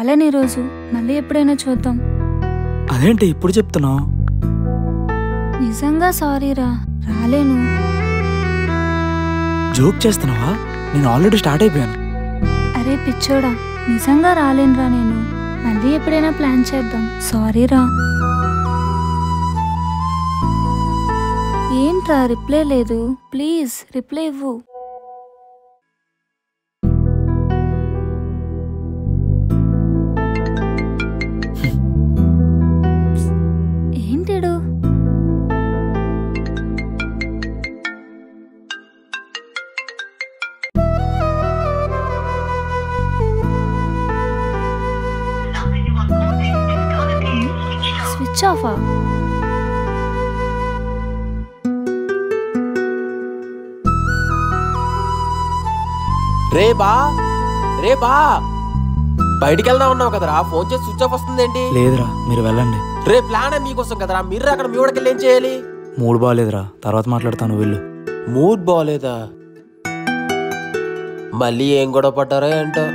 రాలేను ఈరోజు, మళ్ళీ ఎప్పుడైనా చూద్దాం. అదేంటి ఇప్పుడు చెప్తున్నావు? నిజంగా సారీరా, రాలేను. జోక్ చేస్తున్నావా? నేను ఆల్రెడీ స్టార్ట్ అయిపోయాను. అరే పిచ్చోడా, నిజంగా రాలేనురా నేను. మళ్ళీ ఎప్పుడైనా ప్లాన్ చేద్దాం. సారీరా. ఏంట్రా రిప్లై లేదు? ప్లీజ్ రిప్లై ఇవ్వు. ఏంటిడు? స్విచ్ ఆఫా? రేబా బయటికి వెళ్దా ఉన్నావు కదరా, ఫోన్ చేసి స్విచ్ ఆఫ్ వస్తుందేంటి? లేదురా, మీరు వెళ్ళండి. రే ప్లాన్ మీకోసం కదరా, మీరు అక్కడ మీ వాడికి ఏం చేయాలి? మూడు బాగాలేదురా, తర్వాత మాట్లాడతాను, వెళ్ళు. మూడ్ బాగోలేదా? మళ్ళీ ఏం గొడవ పడ్డారో ఏంటో.